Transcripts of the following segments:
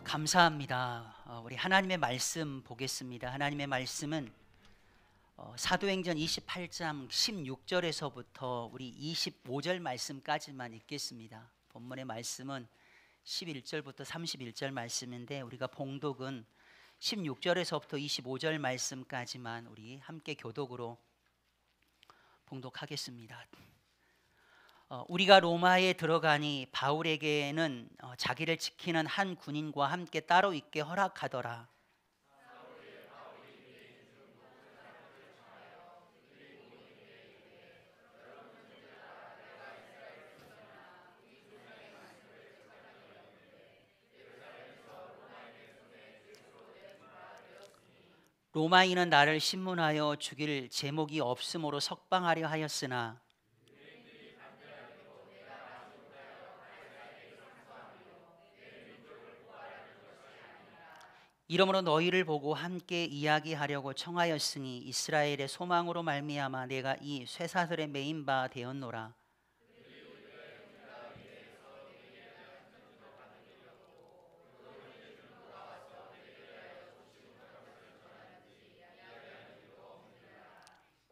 감사합니다. 우리 하나님의 말씀 보겠습니다. 하나님의 말씀은 사도행전 28장 16절에서부터 우리 25절 말씀까지만 읽겠습니다. 본문의 말씀은 11절부터 31절 말씀인데 우리가 봉독은 16절에서부터 25절 말씀까지만 우리 함께 교독으로 봉독하겠습니다. 우리가 로마에 들어가니 바울에게는 자기를 지키는 한 군인과 함께 따로 있게 허락하더라. 로마인은 나를 신문하여 죽일 제목이 없으므로 석방하려 하였으나 이러므로 너희를 보고 함께 이야기하려고 청하였으니 이스라엘의 소망으로 말미암아 내가 이 쇠사슬에 매인 바 되었노라.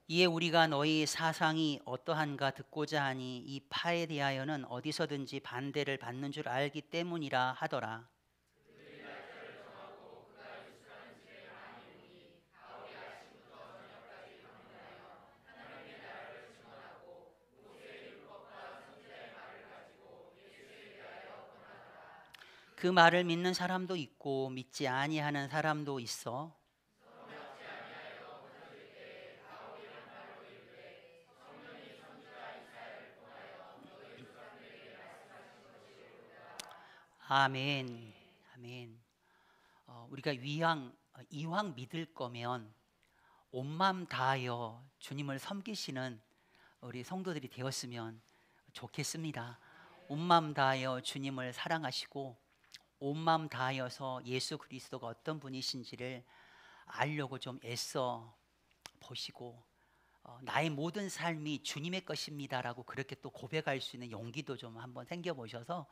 이에 우리가 너희 사상이 어떠한가 듣고자 하니 이 파에 대하여는 어디서든지 반대를 받는 줄 알기 때문이라 하더라. 그 말을 믿는 사람도 있고 믿지 아니하는 사람도 있어. 아멘, 아멘. 우리가 이왕 믿을 거면 온 마음 다하여 주님을 섬기시는 우리 성도들이 되었으면 좋겠습니다. 온 마음 다하여 주님을 사랑하시고 온 마음 다하여서 예수 그리스도가 어떤 분이신지를 알려고 좀 애써 보시고 나의 모든 삶이 주님의 것입니다라고 그렇게 또 고백할 수 있는 용기도 좀 한번 생겨보셔서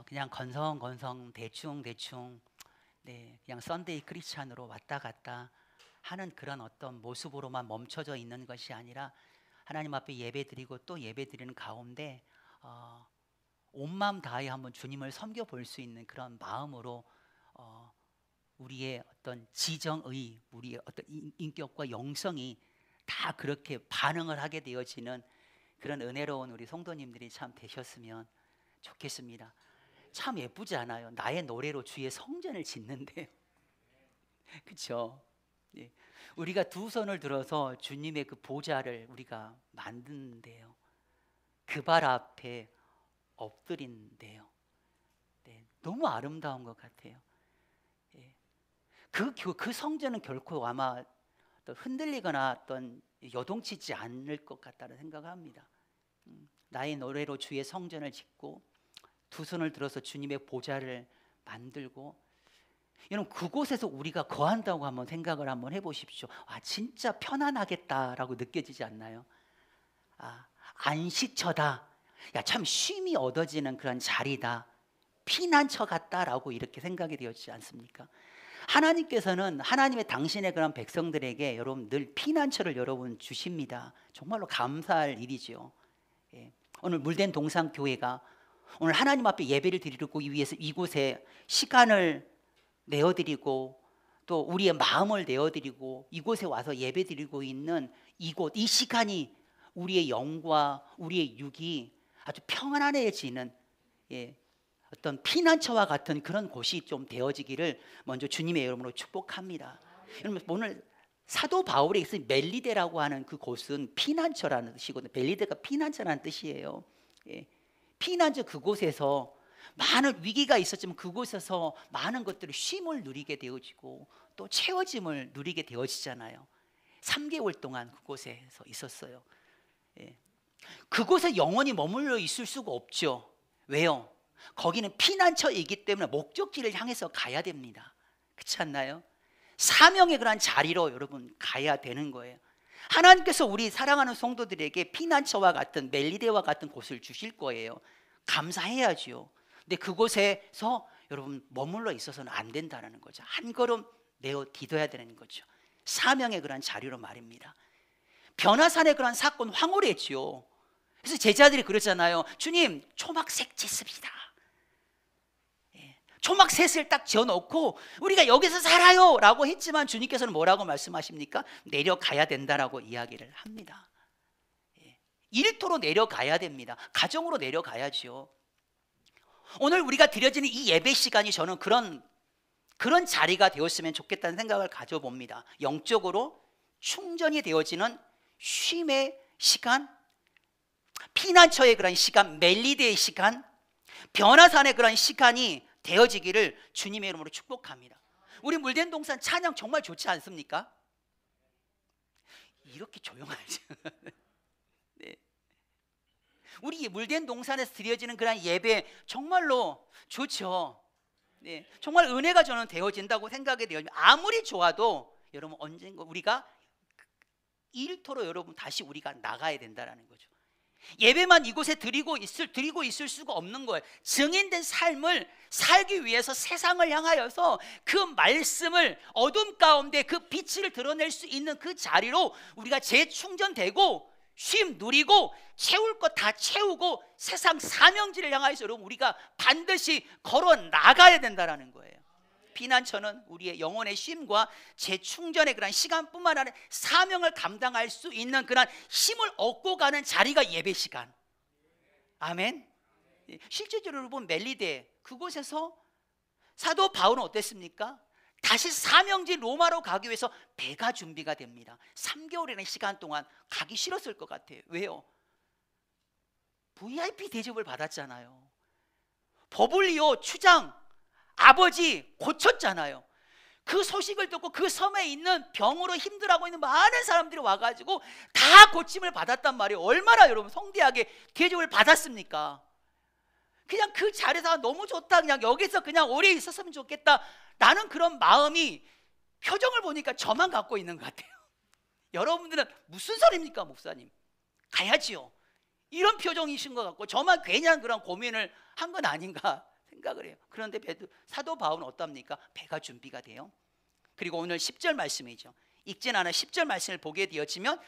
그냥 건성건성 대충 그냥 썬데이 크리스찬으로 왔다 갔다 하는 그런 어떤 모습으로만 멈춰져 있는 것이 아니라 하나님 앞에 예배드리고 또 예배드리는 가운데 온 마음 다하여 한번 주님을 섬겨볼 수 있는 그런 마음으로 우리의 어떤 지정의, 우리의 어떤 인격과 영성이 다 그렇게 반응을 하게 되어지는 그런 은혜로운 우리 성도님들이 참 되셨으면 좋겠습니다. 참 예쁘지 않아요? 나의 노래로 주의 성전을 짓는데요. 그렇죠? 예. 우리가 두 손을 들어서 주님의 그 보좌를 우리가 만드는데요. 그 발 앞에 엎드린대요. 네, 너무 아름다운 것 같아요. 예. 그 성전은 결코 아마 흔들리거나 어떤 요동치지 않을 것 같다는 생각을 합니다. 나의 노래로 주의 성전을 짓고 두 손을 들어서 주님의 보좌를 만들고 여러분 그곳에서 우리가 거한다고 한번 생각을 한번 해보십시오. 진짜 편안하겠다라고 느껴지지 않나요? 안식처다. 참 쉼이 얻어지는 그런 자리다. 피난처 같다라고 이렇게 생각이 되었지 않습니까? 하나님께서는 하나님의 당신의 그런 백성들에게 여러분 늘 피난처를 여러분 주십니다. 정말로 감사할 일이죠. 예. 오늘 물된 동산교회가 오늘 하나님 앞에 예배를 드리기 위해서 이곳에 시간을 내어드리고 또 우리의 마음을 내어드리고 이곳에 와서 예배 드리고 있는 이곳, 이 시간이 우리의 영과 우리의 육이 아주 평안해지는 어떤 피난처와 같은 그런 곳이 좀 되어지기를 먼저 주님의 이름으로 축복합니다. 여러분 오늘 사도 바울에 있어 멜리데라고 하는 그 곳은 피난처라는 뜻이거든요. 멜리데가 피난처라는 뜻이에요. 피난처 그곳에서 많은 위기가 있었지만 그곳에서 많은 것들을 쉼을 누리게 되어지고 또 채워짐을 누리게 되어지잖아요. 3개월 동안 그곳에서 있었어요. 그곳에 영원히 머물러 있을 수가 없죠. 왜요? 거기는 피난처이기 때문에 목적지를 향해서 가야 됩니다. 그렇지 않나요? 사명의 그런 자리로 여러분 가야 되는 거예요. 하나님께서 우리 사랑하는 성도들에게 피난처와 같은 멜리데와 같은 곳을 주실 거예요. 감사해야죠. 근데 그곳에서 여러분 머물러 있어서는 안 된다는 거죠. 한 걸음 내어 디뎌야 되는 거죠. 사명의 그러한 자리로 말입니다. 변화산의 그러한 사건 황홀했지요. 그래서 제자들이 그러잖아요. 주님, 초막색 짓습시다. 초막셋을 딱 지어놓고 우리가 여기서 살아요 라고 했지만 주님께서는 뭐라고 말씀하십니까? 내려가야 된다라고 이야기를 합니다. 일터로 내려가야 됩니다. 가정으로 내려가야죠. 오늘 우리가 드려지는 이 예배 시간이 저는 그런 자리가 되었으면 좋겠다는 생각을 가져봅니다. 영적으로 충전이 되어지는 쉼의 시간, 피난처의 그런 시간, 멜리데의 시간, 변화산의 그런 시간이 되어지기를 주님의 이름으로 축복합니다. 우리 물된 동산 찬양 정말 좋지 않습니까? 이렇게 조용하죠. 네. 우리 물된 동산에서 드려지는 그런 예배 정말로 좋죠. 네. 정말 은혜가 저는 되어진다고 생각이 돼요. 아무리 좋아도 여러분 언젠가 우리가 일터로 여러분 다시 우리가 나가야 된다는 거죠. 예배만 이곳에 드리고 있을 수가 없는 거예요. 증인된 삶을 살기 위해서 세상을 향하여서 그 말씀을 어둠 가운데 그 빛을 드러낼 수 있는 그 자리로 우리가 재충전되고 쉼 누리고 채울 것 다 채우고 세상 사명지를 향하여서 여러분 우리가 반드시 걸어 나가야 된다는 거예요. 피난처는 우리의 영혼의 쉼과 재충전의 그런 시간뿐만 아니라 사명을 감당할 수 있는 그런 힘을 얻고 가는 자리가 예배 시간. 아멘. 실제적으로 여러분 멜리데 그곳에서 사도 바울은 어땠습니까? 다시 사명지 로마로 가기 위해서 배가 준비가 됩니다. 3개월이라는 시간 동안 가기 싫었을 것 같아요. 왜요? VIP 대접을 받았잖아요. 버블리오 추장 아버지 고쳤잖아요. 그 소식을 듣고 그 섬에 있는 병으로 힘들어하고 있는 많은 사람들이 와가지고 다 고침을 받았단 말이에요. 얼마나 여러분 성대하게 대접을 받았습니까? 그냥 그 자리에서 너무 좋다, 그냥 여기서 그냥 오래 있었으면 좋겠다 라는 그런 마음이 표정을 보니까 저만 갖고 있는 것 같아요. 여러분들은 무슨 소리입니까 목사님? 가야지요. 이런 표정이신 것 같고 저만 괜한 그런 고민을 한 건 아닌가 생각을 해요. 그런데 사도 바울은 어떻습니까? 배가 준비가 돼요. 그리고 오늘 10절 말씀이죠. 읽진 않아 10절 말씀을 보게 되어지면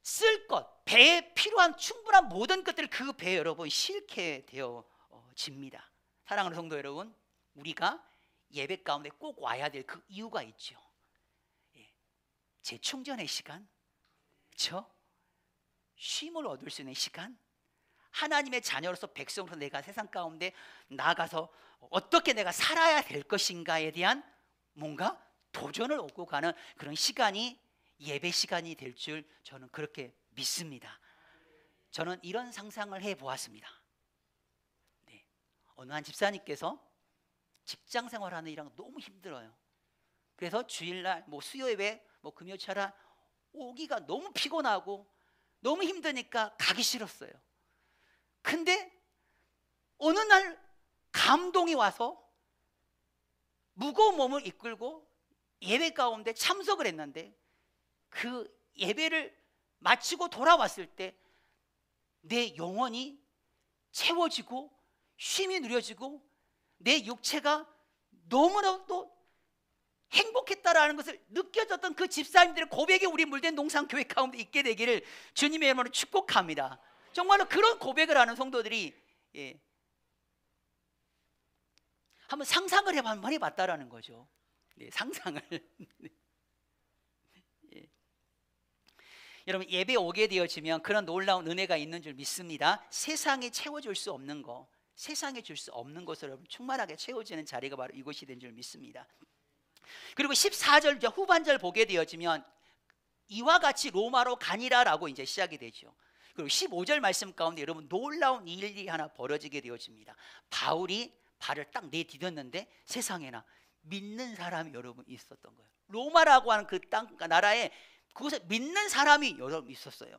쓸 것, 배에 필요한 충분한 모든 것들을 그 배에 여러분 실게 되어집니다. 사랑하는 성도 여러분, 우리가 예배 가운데 꼭 와야 될 그 이유가 있죠. 재충전의 시간, 그렇죠? 쉼을 얻을 수 있는 시간, 하나님의 자녀로서 백성으로서 내가 세상 가운데 나아가서 어떻게 내가 살아야 될 것인가에 대한 뭔가 도전을 얻고 가는 그런 시간이 예배 시간이 될 줄 저는 그렇게 믿습니다. 저는 이런 상상을 해보았습니다. 네. 어느 한 집사님께서 직장 생활하는 일이랑 너무 힘들어요. 그래서 주일날 수요예배 금요철야 오기가 너무 피곤하고 너무 힘드니까 가기 싫었어요. 근데 어느 날 감동이 와서 무거운 몸을 이끌고 예배 가운데 참석을 했는데 그 예배를 마치고 돌아왔을 때 내 영혼이 채워지고 쉼이 누려지고 내 육체가 너무나도 행복했다라는 것을 느껴졌던 그 집사님들의 고백이 우리 물된 동산교회 가운데 있게 되기를 주님의 이름으로 축복합니다. 정말로 그런 고백을 하는 성도들이 한번 상상을 한번 해봤다라는 거죠. 상상을. 여러분 예배에 오게 되어지면 그런 놀라운 은혜가 있는 줄 믿습니다. 세상에 채워줄 수 없는 거, 세상에 줄 수 없는 것으로 충만하게 채워지는 자리가 바로 이곳이 된 줄 믿습니다. 그리고 14절 후반절 보게 되어지면 이와 같이 로마로 가니라라고 이제 시작이 되죠. 그리고 15절 말씀 가운데 여러분 놀라운 일이 하나 벌어지게 되어집니다. 바울이 발을 딱 내디뎠는데 세상에나 믿는 사람이 여러분 있었던 거예요. 로마라고 하는 그 땅 나라에 그곳에 믿는 사람이 여러분 있었어요.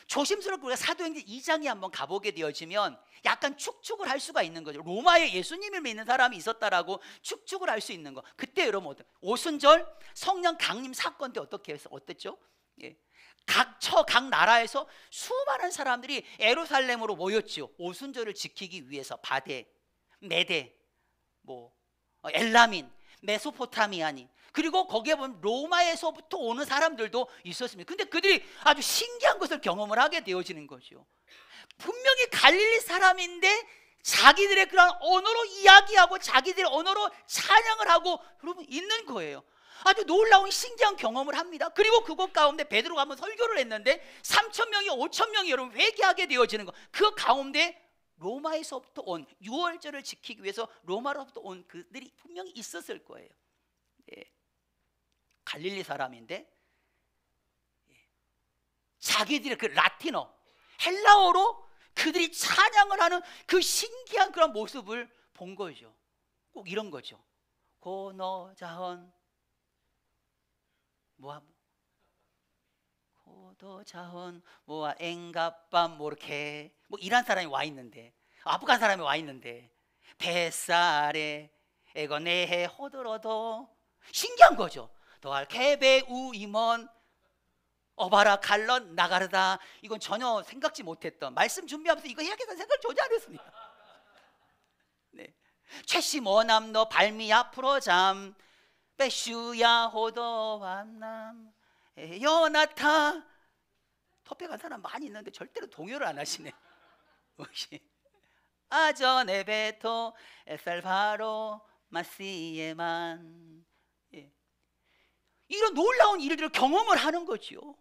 조심스럽게 우리가 사도행전 2장에 한번 가보게 되어지면 약간 축축을 할 수가 있는 거죠. 로마에 예수님을 믿는 사람이 있었다라고 축축을 할 수 있는 거. 그때 여러분 오순절 성령 강림 사건 때 어떻게 했어? 어땠죠? 각 나라에서 수많은 사람들이 예루살렘으로 모였죠. 오순절을 지키기 위해서 바대, 메대, 뭐 엘라민, 메소포타미아니, 그리고 거기에 보면 로마에서부터 오는 사람들도 있었습니다. 근데 그들이 아주 신기한 것을 경험을 하게 되어지는 거죠. 분명히 갈릴리 사람인데 자기들의 그런 언어로 이야기하고 자기들의 언어로 찬양을 하고 여러분 있는 거예요. 아주 놀라운 신기한 경험을 합니다. 그리고 그곳 가운데 베드로가 한번 설교를 했는데 3,000명이 5,000명이 여러분 회개하게 되어지는 거. 그 가운데 로마에서부터 온, 유월절을 지키기 위해서 로마로부터 온 그들이 분명히 있었을 거예요. 예. 갈릴리 사람인데 자기들의 그 라틴어, 헬라어로 그들이 찬양을 하는 그 신기한 그런 모습을 본 거죠. 꼭 이런 거죠. 고노자헌 고도자헌 뭐와 엥갑밤 뭐 이렇게 뭐 이란 사람이 와 있는데, 아프간 사람이 와 있는데, 뱃살에 에거네해 호들어도 신기한 거죠. 더할 케베 우이먼 어바라 칼런 나가르다. 이건 전혀 생각지 못했던, 말씀 준비하면서 이거 해야겠다는 생각을 전혀 안 했습니다. 네. 최씨 머남너 발미야 프로잠 빼슈야 호도 완남 여나타. 터페 간 사람 많이 있는데 절대로 동요를 안 하시네. 아전에베토 에살바로 마시에만. 이런 놀라운 일들을 경험을 하는 거죠.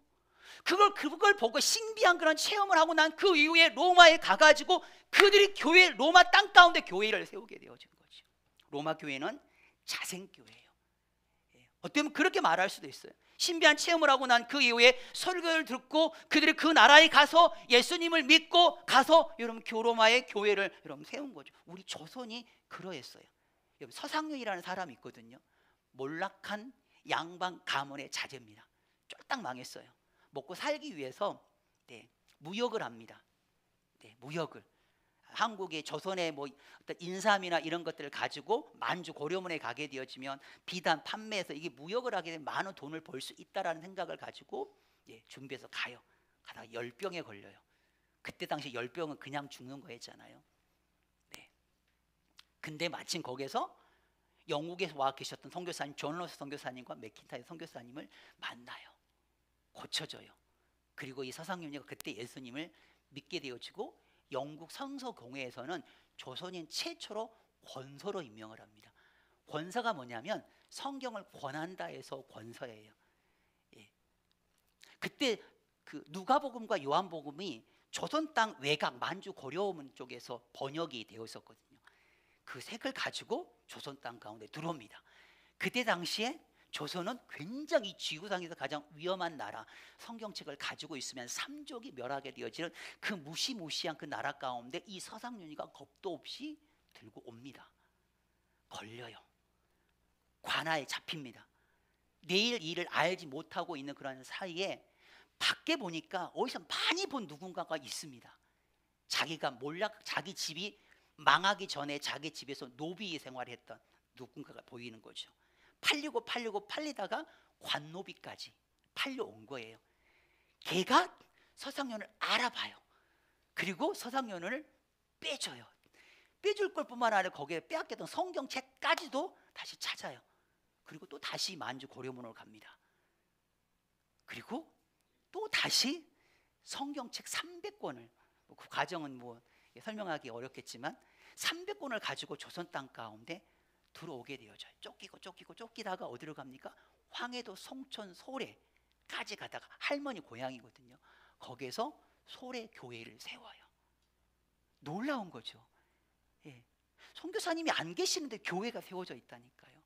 그걸 보고 신비한 그런 체험을 하고 난 그 이후에 로마에 가가지고 그들이 교회, 로마 땅 가운데 교회를 세우게 되어진 거죠. 로마 교회는 자생교회예요. 어쩌면 그렇게 말할 수도 있어요. 신비한 체험을 하고 난 그 이후에 설교를 듣고 그들이 그 나라에 가서 예수님을 믿고 가서 여러분 로마의 교회를 여러분 세운 거죠. 우리 조선이 그러했어요. 여러분 서상윤이라는 사람이 있거든요. 몰락한 양반 가문의 자제입니다. 쫄딱 망했어요. 먹고 살기 위해서 무역을 합니다. 무역을 한국의 조선의 뭐 어떤 인삼이나 이런 것들을 가지고 만주 고려문에 가게 되어지면 비단 판매해서 이게 무역을 하게 되면 많은 돈을 벌 수 있다라는 생각을 가지고 준비해서 가요. 가다가 열병에 걸려요. 그때 당시 열병은 그냥 죽는 거였잖아요. 근데 마침 거기서 영국에서 와 계셨던 선교사님 존 로스 선교사님과 맥킨타이어 선교사님을 만나요. 고쳐져요. 그리고 이 서상윤이가 그때 예수님을 믿게 되어지고 영국 성서공회에서는 조선인 최초로 권서로 임명을 합니다. 권서가 뭐냐면 성경을 권한다 해서 권서예요. 그때 그 누가복음과 요한복음이 조선 땅 외곽 만주 고려문 쪽에서 번역이 되어 있었거든요. 그 색을 가지고 조선 땅 가운데 들어옵니다. 그때 당시에 조선은 굉장히 지구상에서 가장 위험한 나라, 성경책을 가지고 있으면 삼족이 멸하게 되어지는 그 무시무시한 그 나라 가운데 이 서상윤이가 겁도 없이 들고 옵니다. 걸려요. 관아에 잡힙니다. 내일 일을 알지 못하고 있는 그런 사이에 밖에 보니까 어디서 많이 본 누군가가 있습니다. 자기가 자기 집이 망하기 전에 자기 집에서 노비 생활했던 누군가가 보이는 거죠. 팔리다가 관노비까지 팔려온 거예요. 걔가 서상윤을 알아봐요. 그리고 서상윤을 빼줘요. 빼줄 걸 뿐만 아니라 거기에 빼앗겼던 성경책까지도 다시 찾아요. 그리고 또 다시 만주 고려문으로 갑니다. 그리고 또 다시 성경책 300권을, 그 과정은 뭐 설명하기 어렵겠지만 300권을 가지고 조선 땅 가운데 들어오게 되어져요. 쫓기다가 어디로 갑니까? 황해도 송천 소래까지 가다가 할머니 고향이거든요. 거기에서 소래 교회를 세워요. 놀라운 거죠. 선교사님이 안 계시는데 교회가 세워져 있다니까요.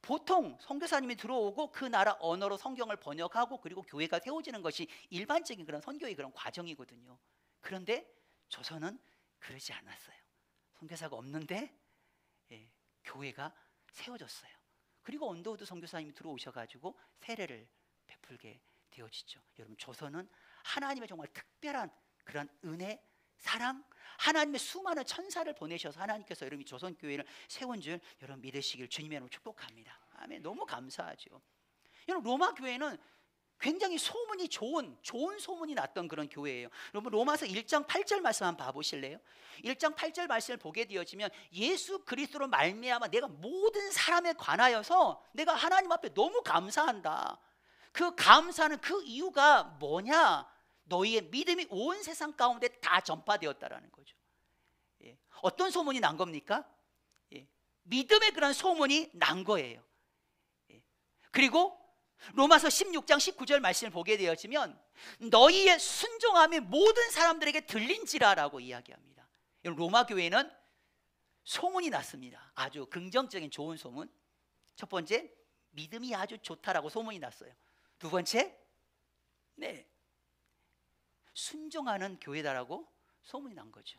보통 선교사님이 들어오고 그 나라 언어로 성경을 번역하고 그리고 교회가 세워지는 것이 일반적인 그런 선교의 그런 과정이거든요. 그런데 조선은 그러지 않았어요. 선교사가 없는데 교회가 세워졌어요. 그리고 언더우드 선교사님이 들어오셔가지고 세례를 베풀게 되어지죠. 여러분 조선은 하나님의 정말 특별한 그런 은혜, 사랑, 하나님의 수많은 천사를 보내셔서 하나님께서 여러분 조선 교회를 세운 줄 여러분 믿으시길 주님의 이름으로 축복합니다. 아멘. 너무 감사하죠. 여러분 로마 교회는 굉장히 소문이 좋은 소문이 났던 그런 교회예요. 여러분 로마서 1장 8절 말씀 한번 봐보실래요? 1장 8절 말씀을 보게 되어지면 예수 그리스도로 말미암아 내가 모든 사람에 관하여서 내가 하나님 앞에 너무 감사한다. 그 감사하는 그 이유가 뭐냐? 너희의 믿음이 온 세상 가운데 다 전파되었다라는 거죠. 예. 어떤 소문이 난 겁니까? 예. 믿음의 그런 소문이 난 거예요. 예. 그리고 로마서 16장 19절 말씀을 보게 되어지면 너희의 순종함이 모든 사람들에게 들린지라라고 이야기합니다. 로마 교회는 소문이 났습니다. 아주 긍정적인 좋은 소문. 첫 번째, 믿음이 아주 좋다라고 소문이 났어요. 두 번째, 네, 순종하는 교회다라고 소문이 난 거죠.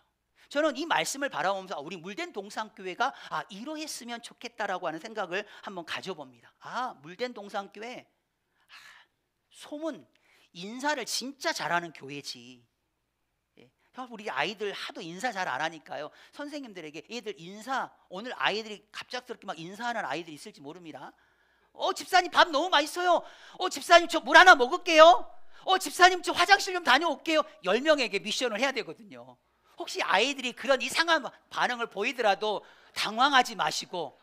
저는 이 말씀을 바라보면서 우리 물된 동산교회가 이러했으면 좋겠다라고 하는 생각을 한번 가져봅니다. 물된 동산교회 소문, 인사를 진짜 잘하는 교회지. 예. 우리 아이들 하도 인사 잘 안 하니까요, 선생님들에게 애들 인사, 오늘 아이들이 갑작스럽게 막 인사하는 아이들이 있을지 모릅니다. 집사님 밥 너무 맛있어요. 집사님 저 물 하나 먹을게요. 집사님 저 화장실 좀 다녀올게요. 10명에게 미션을 해야 되거든요. 혹시 아이들이 그런 이상한 반응을 보이더라도 당황하지 마시고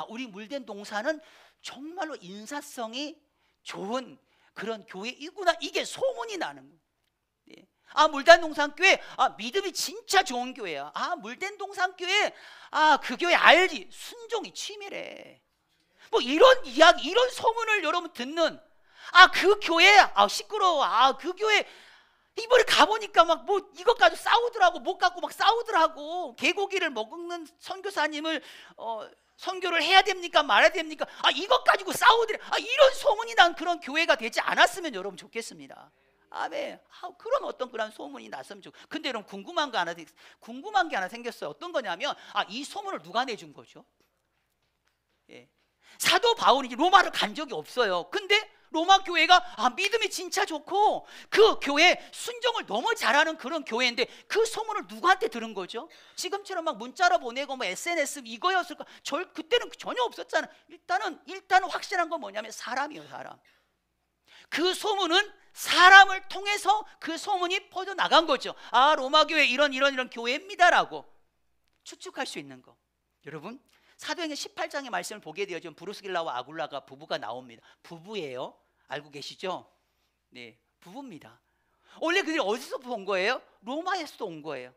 우리 물된 동산은 정말로 인사성이 좋은 그런 교회이구나, 이게 소문이 나는 거예요. 예. 물된 동산교회 믿음이 진짜 좋은 교회야. 물된 동산교회 그 교회 알지? 순종이 치밀해. 뭐 이런 이야기, 이런 소문을 여러분 듣는 그 교회 시끄러워. 그 교회 이번에 가보니까 막 뭐 이것 가지고 싸우더라고. 못 갖고 막 싸우더라고. 개고기를 먹는 선교사님을 선교를 해야 됩니까 말아야 됩니까? 이것 가지고 싸우더래. 이런 소문이 난 그런 교회가 되지 않았으면 여러분 좋겠습니다. 아멘. 그런 어떤 그런 소문이 났으면 좋. 근데 여러분 궁금한 게 하나 생겼어요. 어떤 거냐면 이 소문을 누가 내준 거죠? 예. 사도 바울이 로마를 간 적이 없어요. 근데 로마 교회가 믿음이 진짜 좋고 그 교회 순종을 너무 잘하는 그런 교회인데 그 소문을 누구한테 들은 거죠? 지금처럼 막 문자로 보내고 뭐 SNS 이거였을까? 그때는 전혀 없었잖아요. 일단은 확실한 건 뭐냐면 사람이에요. 사람. 그 소문은 사람을 통해서 그 소문이 퍼져나간 거죠. 로마 교회 이런 교회입니다라고 추측할 수 있는 거. 여러분 사도행전 18장의 말씀을 보게 되어지면 브루스길라와 아굴라가 부부가 나옵니다. 부부예요. 알고 계시죠? 네, 부부입니다. 원래 그들이 어디서 온 거예요? 로마에서 온 거예요.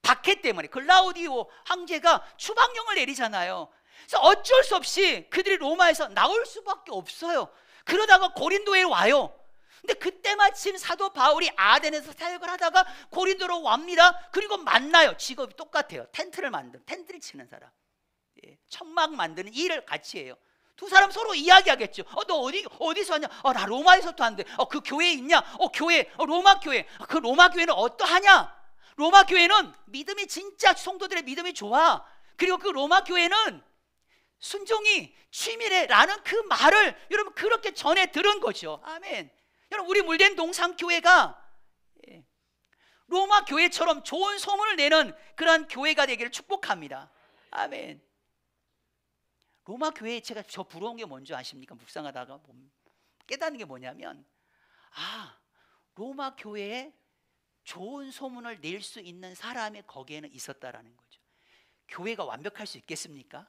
박해 때문에 클라우디오 황제가 추방령을 내리잖아요. 그래서 어쩔 수 없이 그들이 로마에서 나올 수밖에 없어요. 그러다가 고린도에 와요. 근데 그때 마침 사도 바울이 아덴에서 사역을 하다가 고린도로 옵니다. 그리고 만나요. 직업이 똑같아요. 텐트를 치는 사람. 천막 만드는 일을 같이 해요. 두 사람 서로 이야기하겠죠. 너 어디서 왔냐? 나 로마에서 왔는데. 그 교회에 있냐? 교회, 로마 교회. 그 로마 교회는 어떠하냐? 로마 교회는 믿음이 진짜 성도들의 믿음이 좋아. 그리고 그 로마 교회는 순종이 치밀해라는 그 말을 여러분 그렇게 전해 들은 거죠. 아멘. 여러분 우리 물된 동산교회가 로마 교회처럼 좋은 소문을 내는 그러한 교회가 되기를 축복합니다. 아멘. 로마 교회에 제가 저 부러운 게 뭔지 아십니까? 묵상하다가 깨닫는 게 뭐냐면 로마 교회에 좋은 소문을 낼 수 있는 사람이 거기에는 있었다라는 거죠. 교회가 완벽할 수 있겠습니까?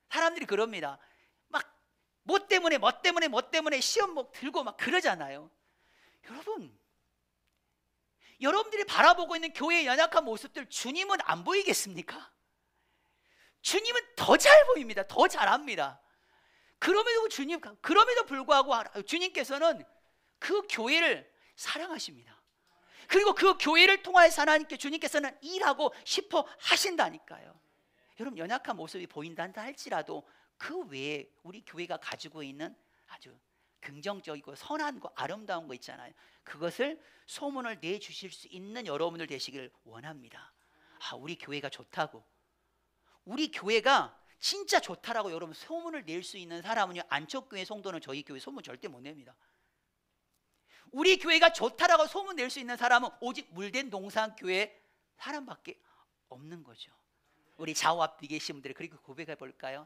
사람들이 그럽니다. 막 뭐 때문에 시험 들고 막 그러잖아요. 여러분들이 바라보고 있는 교회의 연약한 모습들 주님은 안 보이겠습니까? 주님은 더 잘 보입니다. 더 잘합니다. 그럼에도 불구하고 주님께서는 그 교회를 사랑하십니다. 그리고 그 교회를 통하여서 하나님께 주님께서는 일하고 싶어 하신다니까요. 여러분 연약한 모습이 보인다 할지라도 그 외에 우리 교회가 가지고 있는 아주 긍정적이고 선한 거 아름다운 거 있잖아요. 그것을 소문을 내주실 수 있는 여러분들 되시길 원합니다. 우리 교회가 좋다고, 우리 교회가 진짜 좋다라고 여러분 소문을 낼 수 있는 사람은요, 안쪽교회 성도는 저희 교회 소문 절대 못 냅니다. 우리 교회가 좋다라고 소문 낼 수 있는 사람은 오직 물된 동산교회 사람밖에 없는 거죠. 우리 좌우 앞뒤 계신 분들이 그리고 고백해 볼까요?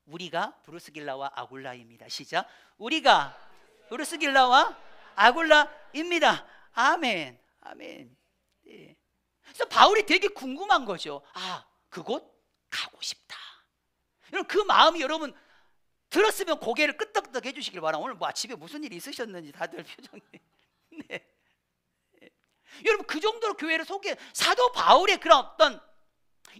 우리가 브루스길라와 아굴라입니다. 시작. 우리가 브루스길라와 아굴라입니다. 아멘. 아멘. 예. 그래서 바울이 되게 궁금한 거죠. 아, 그곳 가고 싶다. 여러분, 그 마음이 여러분 들었으면 고개를 끄덕끄덕 해주시길 바랍니다. 오늘 뭐 아침에 무슨 일이 있으셨는지 다들 표정이. 네. 여러분, 그 정도로 교회를 소개, 사도 바울의 그런 어떤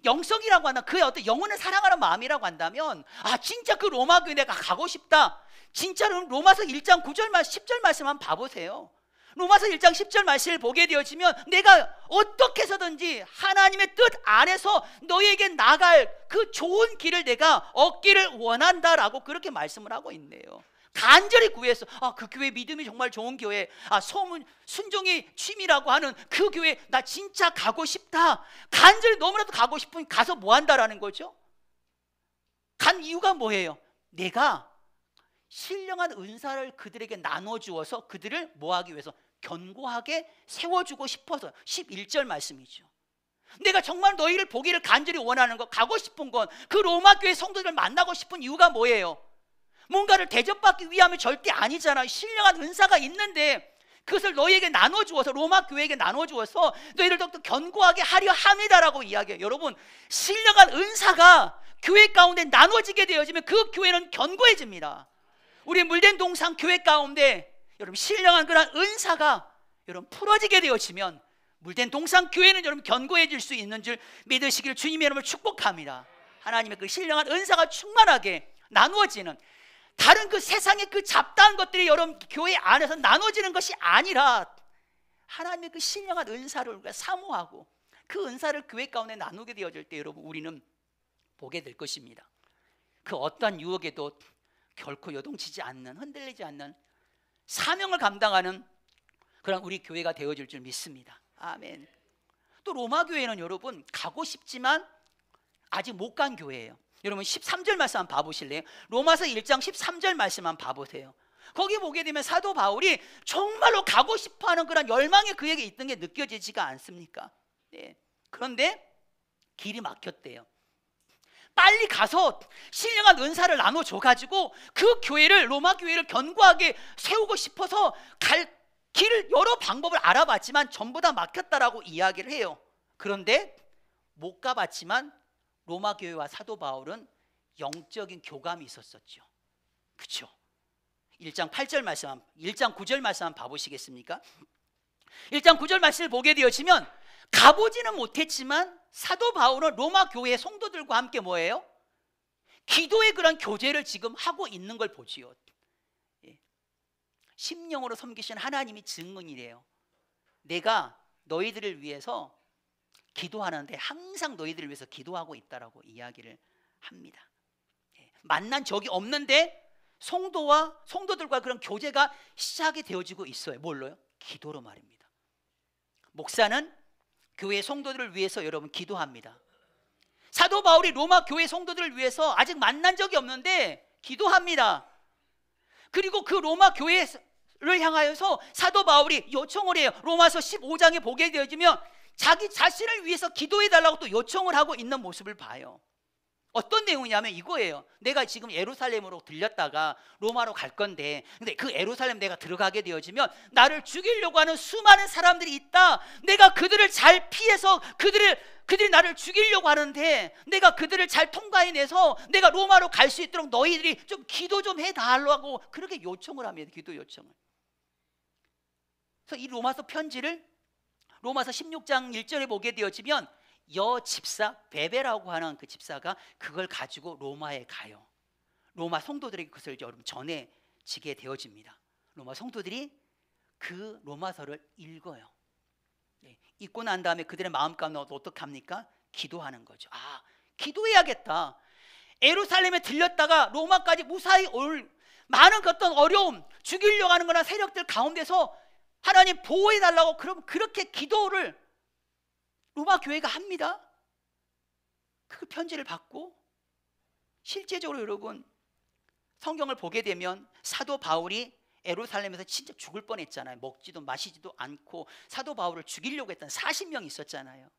영성이라고 하나, 그의 어떤 영혼을 사랑하는 마음이라고 한다면, 아, 진짜 그 로마 교회 내가 가고 싶다. 진짜로 로마서 1장 9절 말씀, 10절 말씀 한번 봐보세요. 로마서 1장 10절 말씀을 보게 되어지면 내가 어떻게 해서든지 하나님의 뜻 안에서 너에게 나갈 그 좋은 길을 내가 얻기를 원한다라고 그렇게 말씀을 하고 있네요. 간절히 구해서, 아, 그 교회 믿음이 정말 좋은 교회, 아, 소문 순종이 취미라고 하는 그 교회 나 진짜 가고 싶다. 간절히 너무나도 가고 싶으니 가서 뭐 한다라는 거죠? 간 이유가 뭐예요? 내가 신령한 은사를 그들에게 나눠주어서 그들을 뭐하기 위해서? 견고하게 세워주고 싶어서. 11절 말씀이죠. 내가 정말 너희를 보기를 간절히 원하는 것, 가고 싶은 건, 그 로마 교회 성도들을 만나고 싶은 이유가 뭐예요? 뭔가를 대접받기 위함이 절대 아니잖아요. 신령한 은사가 있는데 그것을 너희에게 나눠주어서, 로마 교회에게 나눠주어서 너희를 더욱더 견고하게 하려 함이다라고 이야기해요. 여러분, 신령한 은사가 교회 가운데 나눠지게 되어지면 그 교회는 견고해집니다. 우리 물된 동상 교회 가운데 여러분 신령한 그런 은사가 여러분 풀어지게 되어지면 물된 동상 교회는 여러분 견고해질 수 있는 줄 믿으시기를 주님이 여러분을 축복합니다. 하나님의 그 신령한 은사가 충만하게 나누어지는, 다른 그 세상의 그 잡다한 것들이 여러분 교회 안에서 나눠지는 것이 아니라 하나님의 그 신령한 은사를 우리가 사모하고 그 은사를 교회 가운데 나누게 되어질 때 여러분 우리는 보게 될 것입니다. 그 어떠한 유혹에도 결코 요동치지 않는, 흔들리지 않는 사명을 감당하는 그런 우리 교회가 되어질 줄 믿습니다. 아멘. 또 로마 교회는 여러분 가고 싶지만 아직 못 간 교회예요. 여러분 13절 말씀 한번 봐보실래요? 로마서 1장 13절 말씀 한번 봐보세요. 거기 보게 되면 사도 바울이 정말로 가고 싶어하는 그런 열망이 그에게 있던 게 느껴지지가 않습니까? 네. 그런데 길이 막혔대요. 빨리 가서 신령한 은사를 나눠줘가지고 그 교회를, 로마 교회를 견고하게 세우고 싶어서 갈 길을, 여러 방법을 알아봤지만 전부 다 막혔다라고 이야기를 해요. 그런데 못 가봤지만 로마 교회와 사도 바울은 영적인 교감이 있었었죠. 그렇죠? 1장 8절 말씀, 1장 9절 말씀 한번 봐보시겠습니까? 1장 9절 말씀을 보게 되어지면 가보지는 못했지만 사도 바울은 로마 교회 성도들과 함께 뭐예요? 기도의 그런 교제를 지금 하고 있는 걸 보지요. 심령으로 섬기신 하나님이 증언이래요. 내가 너희들을 위해서 기도하는데 항상 너희들을 위해서 기도하고 있다라고 이야기를 합니다. 만난 적이 없는데 성도들과 그런 교제가 시작이 되어지고 있어요. 뭘로요? 기도로 말입니다. 목사는 교회 성도들을 위해서 여러분 기도합니다. 사도 바울이 로마 교회 성도들을 위해서 아직 만난 적이 없는데 기도합니다. 그리고 그 로마 교회를 향하여서 사도 바울이 요청을 해요. 로마서 15장에 보게 되어지면 자기 자신을 위해서 기도해달라고 또 요청을 하고 있는 모습을 봐요. 어떤 내용이냐면 이거예요. 내가 지금 예루살렘으로 들렸다가 로마로 갈 건데, 근데 그 예루살렘 내가 들어가게 되어지면 나를 죽이려고 하는 수많은 사람들이 있다. 내가 그들을 잘 피해서 그들이 나를 죽이려고 하는데 내가 그들을 잘 통과해내서 내가 로마로 갈 수 있도록 너희들이 좀 기도 좀 해달라고 그렇게 요청을 합니다. 기도 요청을. 그래서 이 로마서 편지를 로마서 16장 1절에 보게 되어지면 여집사 베베라고 하는 그 집사가 그걸 가지고 로마에 가요. 로마 성도들에게 그것을 여러분 전해지게 되어집니다. 로마 성도들이 그 로마서를 읽어요. 읽고 난 다음에 그들의 마음 가운데 어떻게 합니까? 기도하는 거죠. 아, 기도해야겠다. 예루살렘에 들렸다가 로마까지 무사히 올 많은 어떤 어려움, 죽이려고 하는 거나 세력들 가운데서 하나님 보호해달라고 그럼 그렇게 기도를 로마 교회가 합니다. 그 편지를 받고 실제적으로 여러분 성경을 보게 되면 사도 바울이 예루살렘에서 진짜 죽을 뻔했잖아요. 먹지도 마시지도 않고 사도 바울을 죽이려고 했던 40명이 있었잖아요.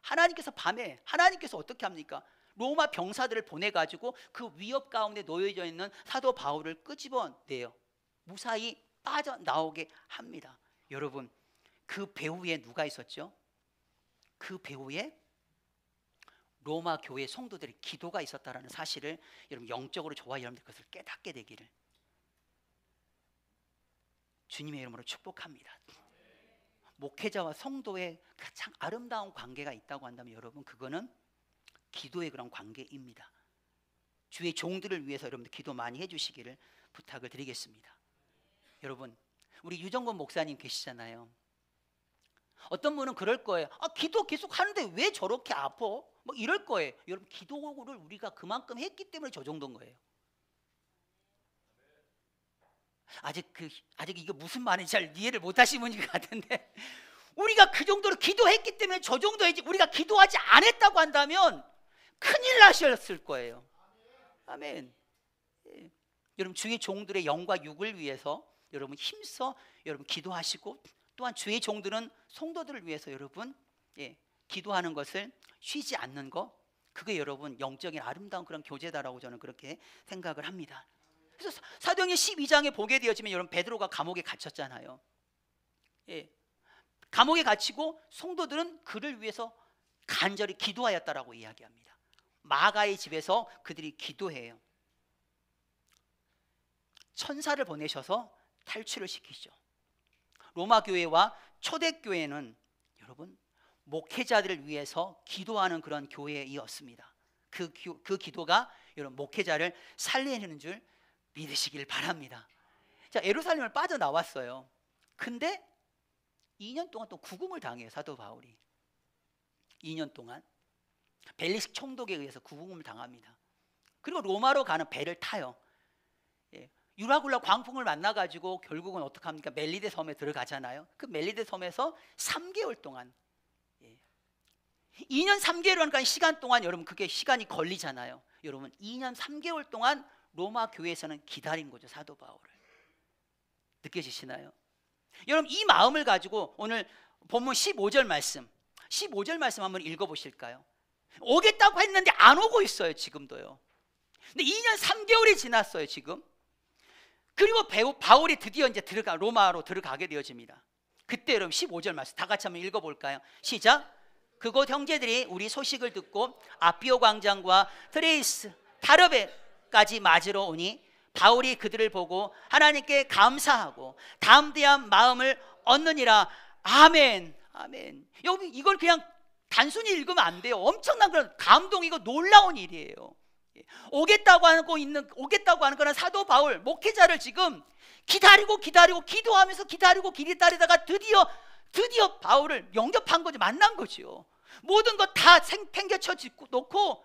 하나님께서 밤에 하나님께서 어떻게 합니까? 로마 병사들을 보내가지고 그 위협 가운데 놓여져 있는 사도 바울을 끄집어내요. 무사히 빠져나오게 합니다. 여러분, 그 배후에 누가 있었죠? 그 배후에 로마 교회 성도들의 기도가 있었다는 사실을 여러분 영적으로 저와 여러분들 그것을 깨닫게 되기를 주님의 이름으로 축복합니다. 목회자와 성도의 가장 아름다운 관계가 있다고 한다면 여러분 그거는 기도의 그런 관계입니다. 주의 종들을 위해서 여러분들 기도 많이 해주시기를 부탁을 드리겠습니다. 여러분, 우리 유정권 목사님 계시잖아요. 어떤 분은 그럴 거예요. 기도 계속 하는데 왜 저렇게 아파? 뭐 이럴 거예요. 여러분, 기도를 우리가 그만큼 했기 때문에 저 정도인 거예요. 아직 이거 무슨 말인지 잘 이해를 못 하시는 분 같은데 우리가 그 정도로 기도했기 때문에 저 정도이지, 우리가 기도하지 않았다고 한다면 큰일 나셨을 거예요. 아멘. 예. 여러분, 주의 종들의 영과 육을 위해서 여러분 힘써 여러분 기도하시고, 또한 주의 종들은 성도들을 위해서 여러분 기도하는 것을 쉬지 않는 거, 그게 여러분 영적인 아름다운 그런 교제다라고 저는 그렇게 생각을 합니다. 그래서 사도행전 12장에 보게 되어지면 여러분 베드로가 감옥에 갇혔잖아요. 감옥에 갇히고 성도들은 그를 위해서 간절히 기도하였다라고 이야기합니다. 마가의 집에서 그들이 기도해요. 천사를 보내셔서 탈출을 시키죠. 로마 교회와 초대교회는 여러분 목회자들을 위해서 기도하는 그런 교회이었습니다. 그 기도가 여러분 목회자를 살리는 줄 믿으시길 바랍니다. 자, 예루살렘을 빠져나왔어요. 근데 2년 동안 또 구금을 당해요. 사도 바울이 2년 동안 벨리식 총독에 의해서 구금을 당합니다. 그리고 로마로 가는 배를 타요. 유라굴라 광풍을 만나가지고 결국은 어떻게 합니까? 멜리데 섬에 들어가잖아요. 그 멜리데 섬에서 3개월 동안 2년 3개월간 시간 동안 여러분 그게 시간이 걸리잖아요. 여러분 2년 3개월 동안 로마 교회에서는 기다린 거죠. 사도 바울을. 느껴지시나요? 여러분 이 마음을 가지고 오늘 본문 15절 말씀 한번 읽어보실까요? 오겠다고 했는데 안 오고 있어요. 지금도요. 근데 2년 3개월이 지났어요. 지금. 그리고 바울이 드디어 이제 로마로 들어가게 되어집니다. 그때 여러분 15절 말씀 다 같이 한번 읽어볼까요? 시작. 그곳 형제들이 우리 소식을 듣고 아비오 광장과 트레이스 타르베까지 맞으러 오니 바울이 그들을 보고 하나님께 감사하고 담대한 마음을 얻느니라. 아멘. 아멘. 여기 이걸 그냥 단순히 읽으면 안 돼요. 엄청난 그런 감동이고 놀라운 일이에요. 오겠다고 하는 거는 사도 바울 목회자를 지금 기다리고 기도하면서 기다리다가 드디어 바울을 영접한 거죠. 만난 거죠. 모든 것 다 팽개쳐 놓고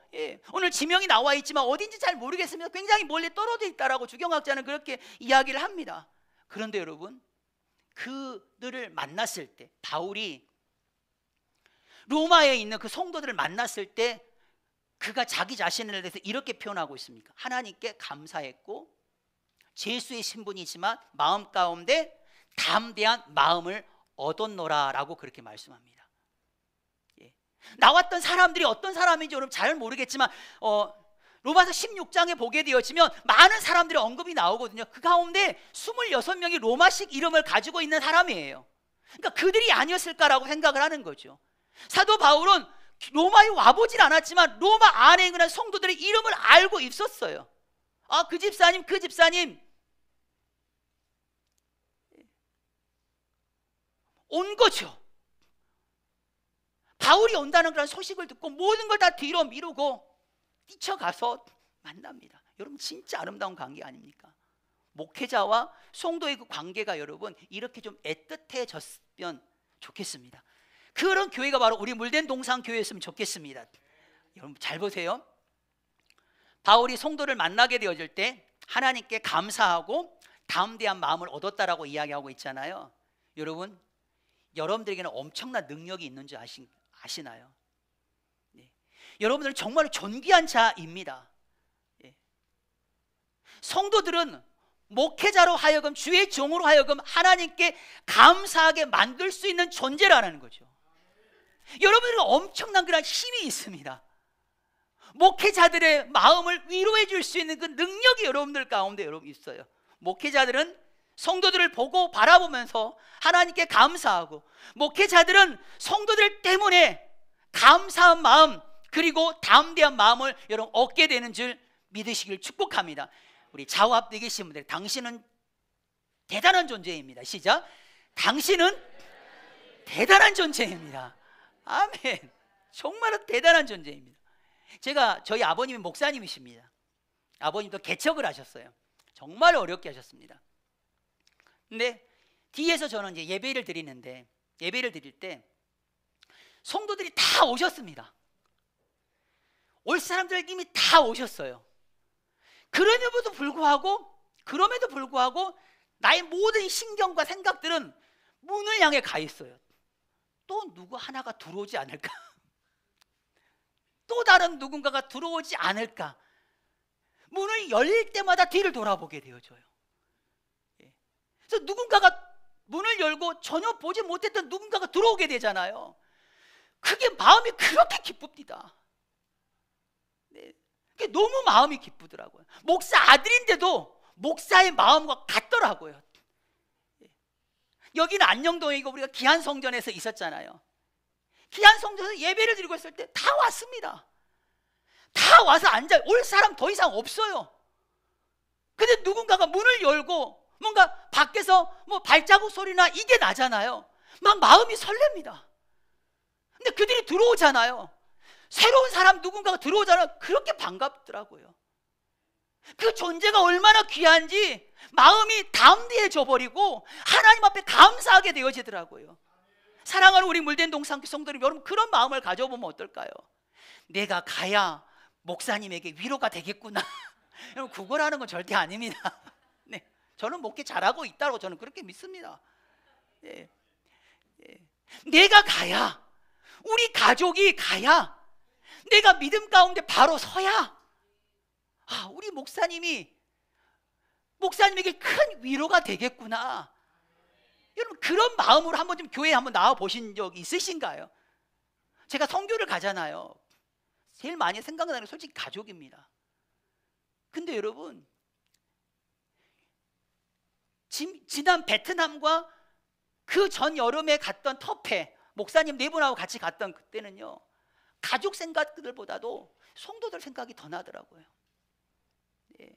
오늘 지명이 나와 있지만 어딘지 잘 모르겠습니다. 굉장히 멀리 떨어져 있다라고 주경학자는 그렇게 이야기를 합니다. 그런데 여러분 그들을 만났을 때, 바울이 로마에 있는 그 성도들을 만났을 때 그가 자기 자신에 대해서 이렇게 표현하고 있습니까? 하나님께 감사했고 죄수의 신분이지만 마음 가운데 담대한 마음을 얻었노라 라고 그렇게 말씀합니다. 나왔던 사람들이 어떤 사람인지 여러분 잘 모르겠지만 로마서 16장에 보게 되어지면 많은 사람들의 언급이 나오거든요. 그 가운데 26명이 로마식 이름을 가지고 있는 사람이에요. 그러니까 그들이 아니었을까라고 생각을 하는 거죠. 사도 바울은 로마에 와보진 않았지만 로마 안에 있는 성도들의 이름을 알고 있었어요. 그 집사님 온 거죠. 바울이 온다는 그런 소식을 듣고 모든 걸 다 뒤로 미루고 뛰쳐가서 만납니다. 여러분 진짜 아름다운 관계 아닙니까? 목회자와 성도의 그 관계가 여러분 이렇게 좀 애틋해졌으면 좋겠습니다. 그런 교회가 바로 우리 물된 동상 교회였으면 좋겠습니다. 여러분 잘 보세요. 바울이 성도를 만나게 되어질 때 하나님께 감사하고 담대한 마음을 얻었다라고 이야기하고 있잖아요. 여러분들에게는 엄청난 능력이 있는 줄 아시나요? 여러분들은 정말 존귀한 자입니다. 성도들은 목회자로 하여금 주의 종으로 하여금 하나님께 감사하게 만들 수 있는 존재라는 거죠. 여러분들은 엄청난 그런 힘이 있습니다. 목회자들의 마음을 위로해 줄 수 있는 그 능력이 여러분들 가운데 여러분 있어요. 목회자들은 성도들을 보고 바라보면서 하나님께 감사하고, 목회자들은 성도들 때문에 감사한 마음 그리고 담대한 마음을 여러분 얻게 되는 줄 믿으시길 축복합니다. 우리 좌우 앞에 계신 분들, 당신은 대단한 존재입니다. 시작. 당신은 대단한 존재입니다. 아멘. 정말로 대단한 존재입니다. 저희 아버님이 목사님이십니다. 아버님도 개척을 하셨어요. 정말 어렵게 하셨습니다. 근데 뒤에서 저는 이제 예배를 드리는데, 예배를 드릴 때 성도들이 다 오셨습니다. 올 사람들 이미 다 오셨어요. 그럼에도 불구하고 나의 모든 신경과 생각들은 문을 향해 가 있어요. 또 누구 하나가 들어오지 않을까? 또 다른 누군가가 들어오지 않을까? 문을 열릴 때마다 뒤를 돌아보게 되어져요. 그래서 누군가가 문을 열고 전혀 보지 못했던 누군가가 들어오게 되잖아요. 그게 마음이 그렇게 기쁩니다. 네. 그게 너무 마음이 기쁘더라고요. 목사 아들인데도 목사의 마음과 같더라고요. 여기는 안녕동이고 우리가 기한성전에서 있었잖아요. 기한성전에서 예배를 드리고 있을 때 다 왔습니다. 다 와서 앉아요. 올 사람 더 이상 없어요. 근데 누군가가 문을 열고 뭔가 밖에서 뭐 발자국 소리나 이게 나잖아요. 막 마음이 설렙니다. 근데 그들이 들어오잖아요. 새로운 사람 누군가가 들어오잖아요. 그렇게 반갑더라고요. 그 존재가 얼마나 귀한지 마음이 담대해져 버리고 하나님 앞에 감사하게 되어지더라고요. 사랑하는 우리 물된 동산교 성도님, 여러분 그런 마음을 가져보면 어떨까요? 내가 가야 목사님에게 위로가 되겠구나. 여러분 구걸하는 건 절대 아닙니다. 네, 저는 목회 잘하고 있다고 저는 그렇게 믿습니다. 네. 네. 내가 가야, 우리 가족이 가야, 내가 믿음 가운데 바로 서야, 우리 목사님에게 큰 위로가 되겠구나. 여러분 그런 마음으로 한번 좀 교회에 한번 나와 보신 적 있으신가요? 제가 선교를 가잖아요. 제일 많이 생각나는 게 솔직히 가족입니다. 근데 여러분 지난 베트남과 그 전 여름에 갔던 터페, 목사님 네 분하고 같이 갔던 그때는요, 가족 생각들보다도 성도들 생각이 더 나더라고요. 예.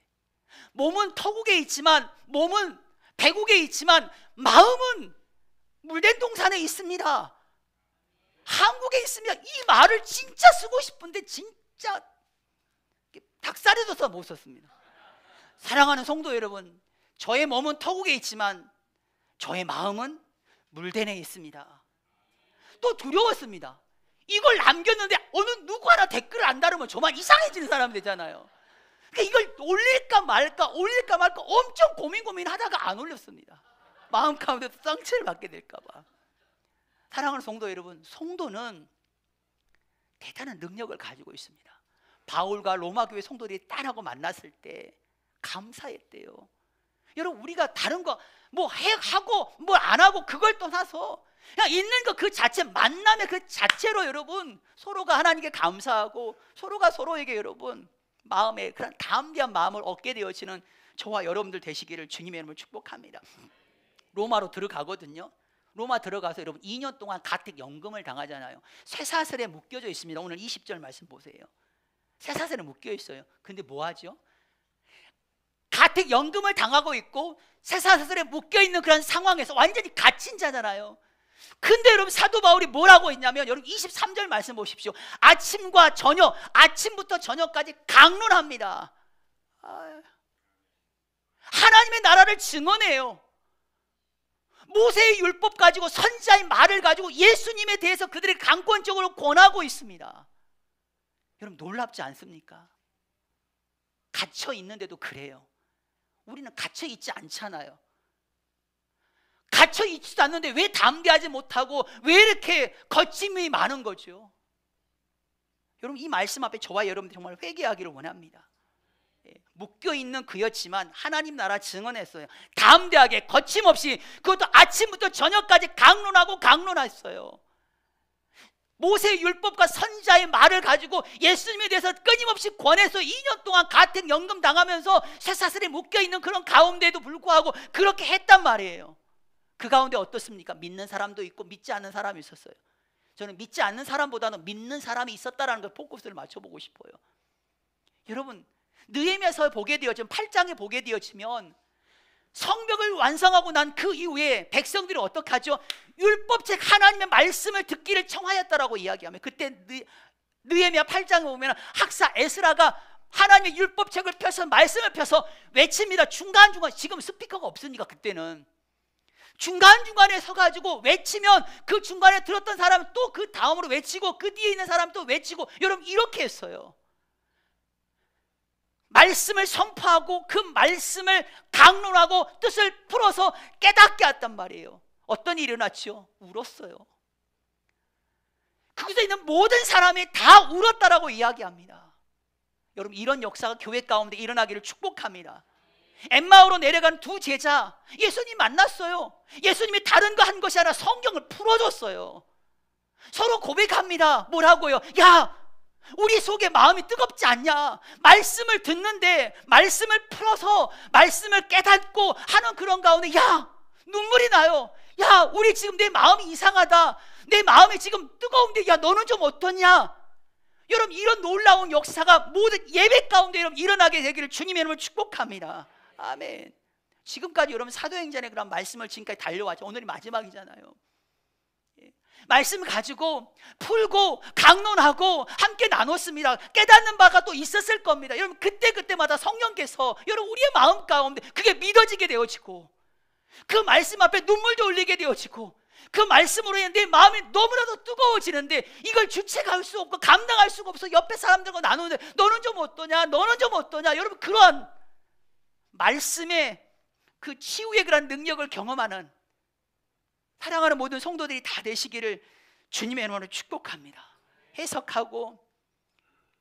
몸은 터국에 있지만, 몸은 배국에 있지만 마음은 물된 동산에 있습니다. 한국에 있습니다. 이 말을 진짜 쓰고 싶은데 진짜 닭살이 돋아서 못 썼습니다. 사랑하는 성도 여러분, 저의 몸은 터국에 있지만 저의 마음은 물된에 있습니다. 또 두려웠습니다. 이걸 남겼는데 어느 누구 하나 댓글을 안 달으면 저만 이상해지는 사람 되잖아요. 그러니까 이걸 올릴까 말까 엄청 고민하다가 안 올렸습니다. 마음 가운데 상처를 받게 될까 봐. 사랑하는 성도 여러분, 성도는 대단한 능력을 가지고 있습니다. 바울과 로마 교회 성도들이 딸하고 만났을 때 감사했대요. 여러분 우리가 다른 거 뭐 하고 뭐 안 하고 그걸 떠나서 그냥 있는 거 그 자체, 만남의 그 자체로 여러분 서로가 하나님께 감사하고 서로가 서로에게 여러분 마음에 그런 담대한 마음을 얻게 되어지는 저와 여러분들 되시기를 주님의 이름으로 축복합니다. 로마로 들어가거든요. 로마 들어가서 여러분 2년 동안 가택연금을 당하잖아요. 쇠사슬에 묶여져 있습니다. 오늘 20절 말씀 보세요. 쇠사슬에 묶여 있어요. 근데 뭐 하죠? 가택연금을 당하고 있고 쇠사슬에 묶여 있는 그런 상황에서 완전히 갇힌 자잖아요. 근데 여러분 사도 바울이 뭐라고 했냐면, 여러분 23절 말씀 보십시오. 아침과 저녁, 아침부터 저녁까지 강론합니다. 하나님의 나라를 증언해요. 모세의 율법 가지고, 선지자의 말을 가지고 예수님에 대해서 그들이 강권적으로 권하고 있습니다. 여러분 놀랍지 않습니까? 갇혀 있는데도 그래요. 우리는 갇혀 있지 않잖아요. 갇혀 있지도 않는데 왜 담대하지 못하고 왜 이렇게 거침이 많은 거죠? 여러분 이 말씀 앞에 저와 여러분들 정말 회개하기를 원합니다. 묶여있는 그였지만 하나님 나라 증언했어요. 담대하게 거침없이, 그것도 아침부터 저녁까지 강론하고 강론했어요. 모세의 율법과 선지자의 말을 가지고 예수님에 대해서 끊임없이 권해서 2년 동안 가택 연금 당하면서 쇠사슬에 묶여있는 그런 가운데에도 불구하고 그렇게 했단 말이에요. 그 가운데 어떻습니까? 믿는 사람도 있고 믿지 않는 사람이 있었어요. 저는 믿지 않는 사람보다는 믿는 사람이 있었다라는 걸 포커스를 맞춰보고 싶어요. 여러분, 느헤미야서 보게 되어지면 8장에 보게 되어지면 성벽을 완성하고 난 그 이후에 백성들이 어떻게 하죠? 율법책 하나님의 말씀을 듣기를 청하였다라고 이야기하면, 그때 느헤미야 8장에 보면 학사 에스라가 하나님의 율법책을 펴서 말씀을 펴서 외칩니다. 중간중간, 지금 스피커가 없으니까 그때는 중간중간에 서가지고 외치면 그 중간에 들었던 사람은 또 그 다음으로 외치고 그 뒤에 있는 사람은 또 외치고, 여러분 이렇게 했어요. 말씀을 선포하고 그 말씀을 강론하고 뜻을 풀어서 깨닫게 했단 말이에요. 어떤 일이 일어났죠? 울었어요. 그곳에 있는 모든 사람이 다 울었다라고 이야기합니다. 여러분, 이런 역사가 교회 가운데 일어나기를 축복합니다. 엠마오로 내려간 두 제자, 예수님 만났어요. 예수님이 다른 거 한 것이 아니라 성경을 풀어줬어요. 서로 고백합니다. 뭐라고요? 야, 우리 속에 마음이 뜨겁지 않냐? 말씀을 듣는데 말씀을 풀어서 말씀을 깨닫고 하는 그런 가운데 야, 눈물이 나요. 야, 우리 지금 내 마음이 이상하다. 내 마음이 지금 뜨거운데 야, 너는 좀 어떠냐? 여러분, 이런 놀라운 역사가 모든 예배 가운데 여러분 일어나게 되기를 주님의 이름으로 축복합니다. 아멘. 지금까지 여러분 사도행전의 그런 말씀을 지금까지 달려왔죠. 오늘이 마지막이잖아요. 말씀 가지고 풀고 강론하고 함께 나눴습니다. 깨닫는 바가 또 있었을 겁니다. 여러분, 그때마다 성령께서 여러분 우리의 마음 가운데 그게 믿어지게 되어지고, 그 말씀 앞에 눈물도 흘리게 되어지고, 그 말씀으로 인해 내 마음이 너무나도 뜨거워지는데 이걸 주체할 수 없고 감당할 수가 없어 옆에 사람들과 나누는데 너는 좀 어떠냐, 너는 좀 어떠냐. 여러분, 그런 말씀의 그 치유의 그런 능력을 경험하는 사랑하는 모든 성도들이 다 되시기를 주님의 이름으로 축복합니다. 해석하고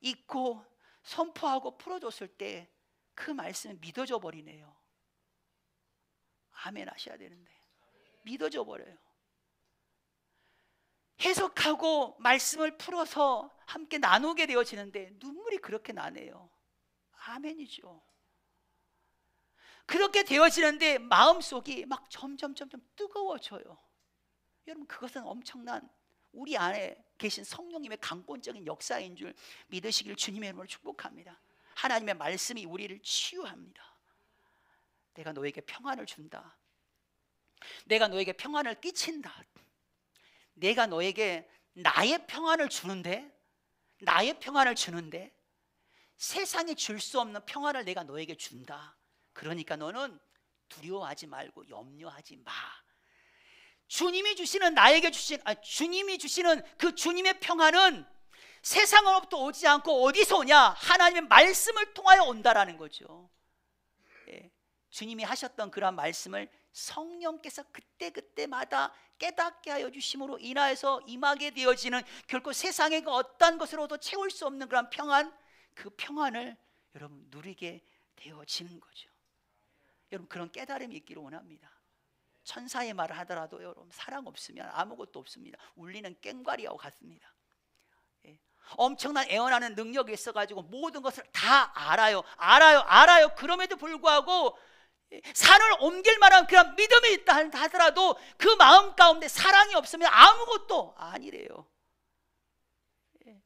읽고 선포하고 풀어줬을 때 그 말씀이 믿어져 버리네요. 아멘 하셔야 되는데 믿어져 버려요. 해석하고 말씀을 풀어서 함께 나누게 되어지는데 눈물이 그렇게 나네요. 아멘이죠. 그렇게 되어지는데 마음속이 막 점점 뜨거워져요. 여러분, 그것은 엄청난 우리 안에 계신 성령님의 강권적인 역사인 줄 믿으시길 주님의 이름으로 축복합니다. 하나님의 말씀이 우리를 치유합니다. 내가 너에게 평안을 준다. 내가 너에게 평안을 끼친다. 내가 너에게 나의 평안을 주는데, 나의 평안을 주는데 세상이 줄 수 없는 평안을 내가 너에게 준다. 그러니까 너는 두려워하지 말고 염려하지 마. 주님이 주시는 주님이 주시는 그 주님의 평안은 세상으로부터 오지 않고 어디서 오냐? 하나님의 말씀을 통하여 온다라는 거죠. 예, 주님이 하셨던 그러한 말씀을 성령께서 그때마다 깨닫게 하여 주심으로 인하여서 임하게 되어지는, 결코 세상의 그 어떤 것으로도 채울 수 없는 그런 평안, 그 평안을 여러분 누리게 되어지는 거죠. 여러분, 그런 깨달음이 있기를 원합니다. 천사의 말을 하더라도 여러분 사랑 없으면 아무것도 없습니다. 울리는 꽹과리하고 같습니다. 예. 엄청난 애원하는 능력이 있어가지고 모든 것을 다 알아요. 그럼에도 불구하고 산을 옮길 만한 그런 믿음이 있다 하더라도 그 마음 가운데 사랑이 없으면 아무것도 아니래요. 예.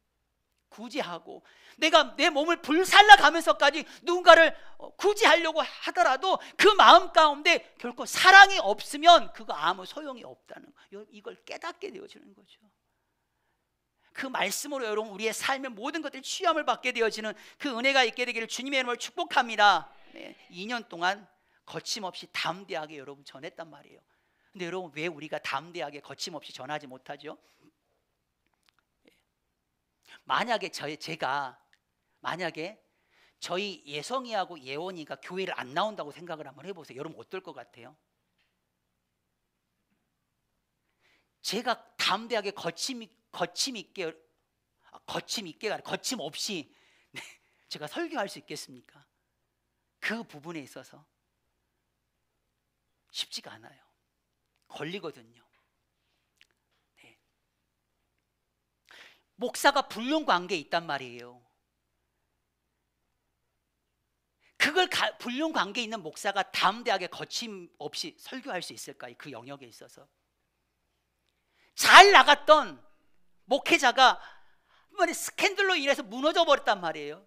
구제하고 내가 내 몸을 불살라 가면서까지 누군가를 구제하려고 하더라도 그 마음 가운데 결코 사랑이 없으면 그거 아무 소용이 없다는 거, 이걸 깨닫게 되어지는 거죠. 그 말씀으로 여러분 우리의 삶의 모든 것들이 취함을 받게 되어지는 그 은혜가 있게 되기를 주님의 이름으로 축복합니다. 네, 2년 동안 거침없이 담대하게 여러분 전했단 말이에요. 근데 여러분, 왜 우리가 담대하게 거침없이 전하지 못하죠? 만약에 저희 예성이하고 예원이가 교회를 안 나온다고 생각을 한번 해보세요. 여러분 어떨 것 같아요? 제가 담대하게 거침없이 제가 설교할 수 있겠습니까? 그 부분에 있어서 쉽지가 않아요. 걸리거든요. 네. 목사가 불륜 관계에 있단 말이에요. 그걸 불륜 관계에 있는 목사가 담대하게 거침없이 설교할 수 있을까요? 그 영역에 있어서 잘 나갔던 목회자가 스캔들로 인해서 무너져 버렸단 말이에요.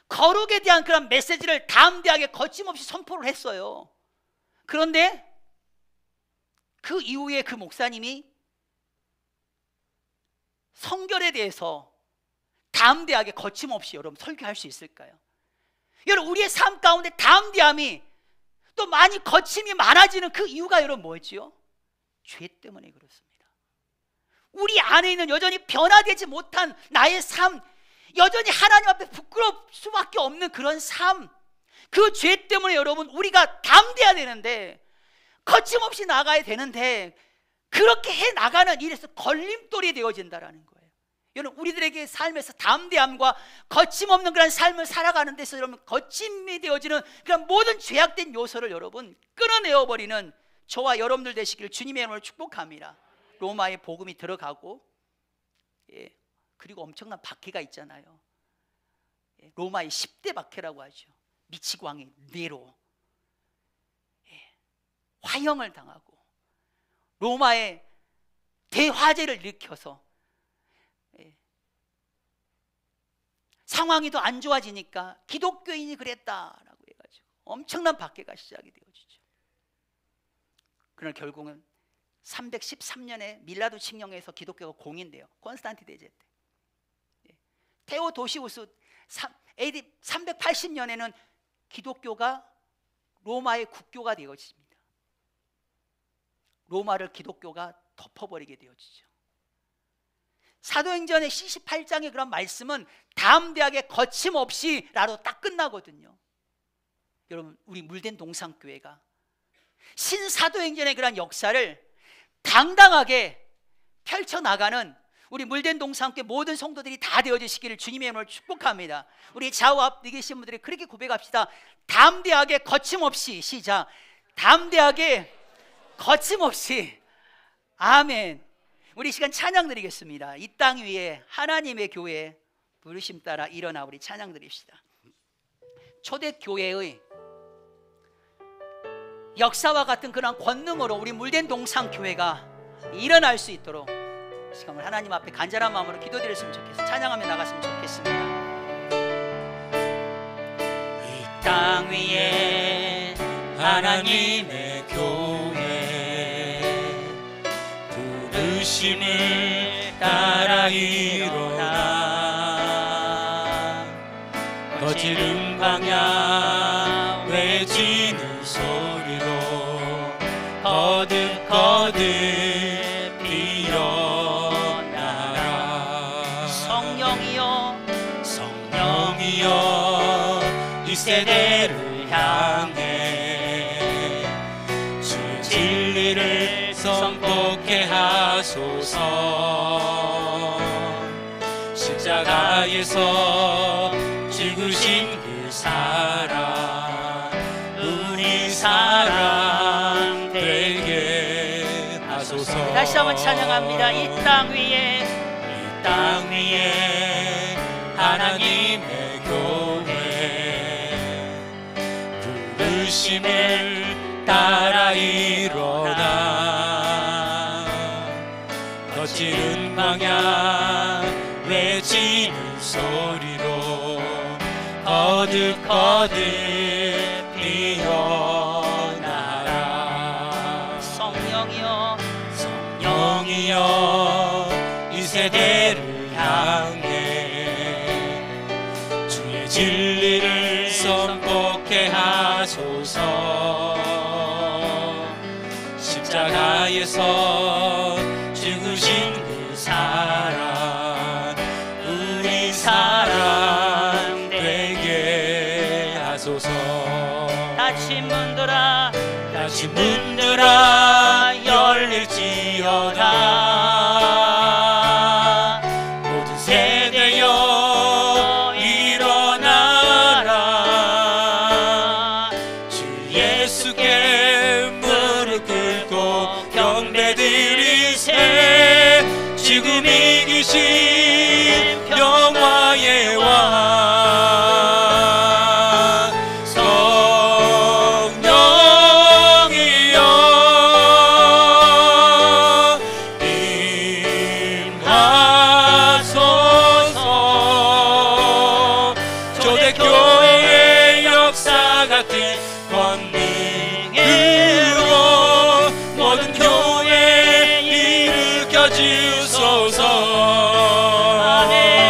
거룩에 대한 그런 메시지를 담대하게 거침없이 선포를 했어요. 그런데 그 이후에 그 목사님이 성결에 대해서 담대하게 거침없이 여러분 설교할 수 있을까요? 여러분, 우리의 삶 가운데 담대함이 또 많이 거침이 많아지는 그 이유가 여러분 뭐였지요? 죄 때문에 그렇습니다. 우리 안에 있는 여전히 변화되지 못한 나의 삶, 여전히 하나님 앞에 부끄러울 수밖에 없는 그런 삶, 그 죄 때문에 여러분 우리가 담대해야 되는데, 거침없이 나가야 되는데, 그렇게 해 나가는 일에서 걸림돌이 되어진다라는 거예요. 여러분, 우리들에게 삶에서 담대함과 거침없는 그런 삶을 살아가는 데서 여러분 거침이 되어지는 그런 모든 죄악된 요소를 여러분 끊어내어 버리는 저와 여러분들 되시기를 주님의 이름으로 축복합니다. 로마의 복음이 들어가고, 그리고 엄청난 박해가 있잖아요. 로마의 10대 박해라고 하죠. 미치광이 네로, 화형을 당하고 로마의 대화재를 일으켜서 상황이 더 안 좋아지니까 기독교인이 그랬다라고 해가지고 엄청난 박해가 시작이 되어지죠. 그러나 결국은 313년에 밀라도 칙령에서 기독교가 공인돼요. 콘스탄티 대제 때. 테오도시우스 AD 380년에는 기독교가 로마의 국교가 되어집니다. 로마를 기독교가 덮어버리게 되어지죠. 사도행전의 78장의 그런 말씀은 담대하게 거침없이 라로 딱 끝나거든요. 여러분, 우리 물된 동산교회가 신사도행전의 그런 역사를 당당하게 펼쳐나가는 우리 물된 동산교회 모든 성도들이 다 되어주시기를 주님의 이름으로 축복합니다. 우리 좌우 앞에 계신 분들이 그렇게 고백합시다. 담대하게 거침없이. 시작. 담대하게 거침없이. 아멘. 우리 시간 찬양 드리겠습니다. 이 땅 위에 하나님의 교회 부르심 따라 일어나 우리 찬양 드립시다. 초대교회의 역사와 같은 그런 권능으로 우리 물된 동산교회가 일어날 수 있도록 시간을 하나님 앞에 간절한 마음으로 기도드렸으면 좋겠어요. 찬양하며 나갔으면 좋겠습니다. 이 땅 위에 하나님의 교회 부르심을 따라 일어나 거칠은 광야 외치는 소리로 거듭거듭 일어나라. 성령이여 이 세대를 향해 주의 진리를 선포케 하소서. 십자가에서 죽으신 그 사랑 우리 사랑 되게 하소서. 다시 한번 찬양합니다. 이 땅 위에 하나님의 교회 부르심을 따라 일어나 거칠은 광야 외치는 소리로 거듭거듭 일어나라. 성령이여 이 세대를 향해 주의 진리를 선포케 하소서. 십자가에서 죽으신 그 사랑 우리 사랑 되게 하소서. 닫힌 문들아 열릴지어다. 모든 새 일으켜주소서. 아멘.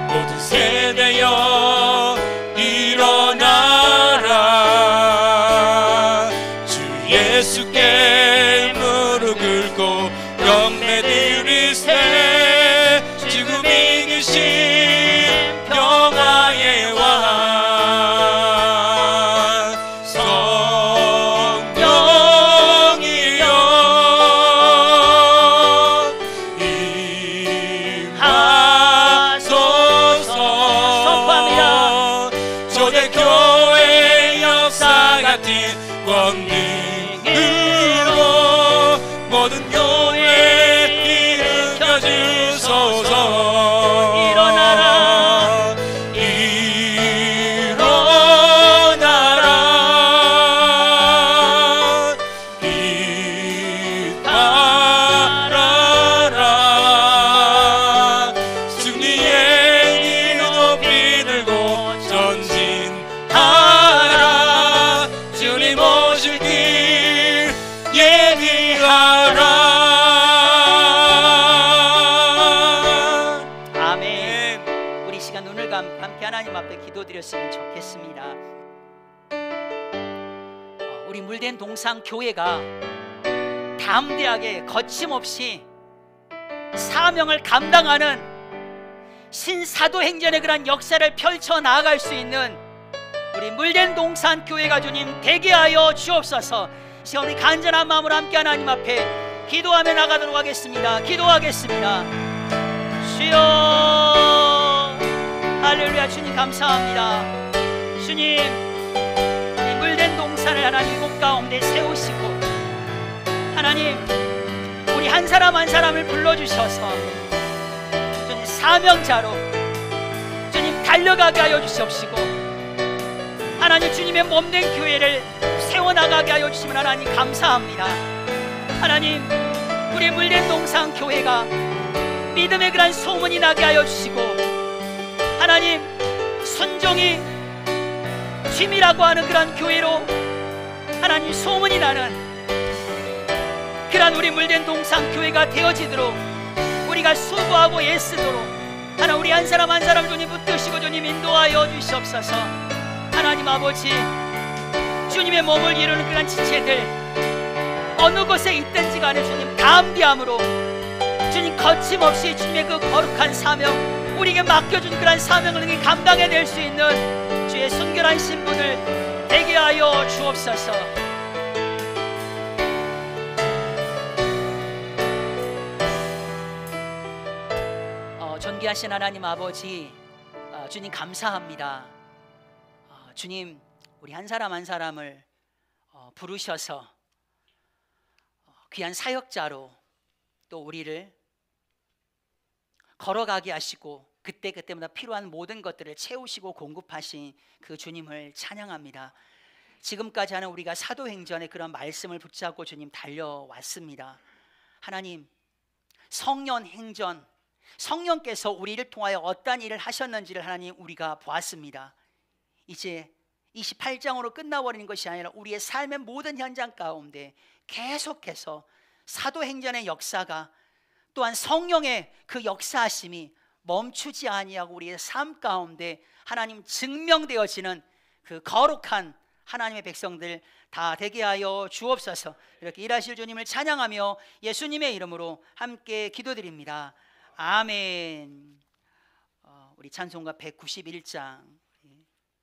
모든 세대여 일어나라. 주 예수께 무릎 꿇고 경배드리세. 지금 이기신 평화의 왕 성령이여 초대교회 역사 같은 권능으로 모든 교회 일으켜주소서. 일어나라 일어나라 일어나라. 승리의 길 높이 들고 전진하라. 주님 오실 길 예비하라. 아멘. 우리 시간 눈을 감고 함께 하나님 앞에 기도드렸으면 좋겠습니다. 우리 물된 동상 교회가 담대하게 거침없이 사명을 감당하는 신사도행전의 그런 역사를 펼쳐 나아갈 수 있는 우리 물된 동산 교회가 주님 되게 하여 주옵소서. 시간 우리 간절한 마음으로 함께 하나님 앞에 기도하며 나가도록 하겠습니다. 기도하겠습니다. 주여, 할렐루야. 주님 감사합니다. 주님, 이 물된 동산을 하나님 곳 가운데 세우시고 하나님 우리 한 사람 한 사람을 불러주셔서 주님 사명자로 주님 달려가게 하여 주시옵시고 하나님 주님의 몸된 교회를 세워나가게 하여 주시면 하나님 감사합니다. 하나님 우리 물된 동산 교회가 믿음의 그런 소문이 나게 하여 주시고 하나님 순종이 취미라고 하는 그런 교회로 하나님 소문이 나는 그런 우리 물된 동산 교회가 되어지도록 우리가 수고하고 애쓰도록 하나님 우리 한 사람 한 사람 주님 붙드시고 주님 인도하여 주시옵소서. 하나님 아버지 주님의 몸을 이루는 그런 지체들 어느 곳에 있든지 간에 주님 담대함으로 주님 거침없이 주님의 그 거룩한 사명 우리에게 맡겨준 그런 사명을 감당해낼 수 있는 주의 순결한 신분을 되게 하여 주옵소서. 존귀하신 하나님 아버지 주님 감사합니다. 주님 우리 한 사람 한 사람을 부르셔서 귀한 사역자로 또 우리를 걸어가게 하시고 그때그때마다 필요한 모든 것들을 채우시고 공급하신 그 주님을 찬양합니다. 지금까지 하는 우리가 사도행전의 그런 말씀을 붙잡고 주님 달려왔습니다. 하나님 성년행전 성령께서 우리를 통하여 어떤 일을 하셨는지를 하나님 우리가 보았습니다. 이제 28장으로 끝나버리는 것이 아니라 우리의 삶의 모든 현장 가운데 계속해서 사도행전의 역사가 또한 성령의 그 역사하심이 멈추지 아니하고 우리의 삶 가운데 하나님 증명되어지는 그 거룩한 하나님의 백성들 다 되게 하여 주옵소서. 이렇게 일하실 주님을 찬양하며 예수님의 이름으로 함께 기도드립니다. 아멘. 우리 찬송가 191장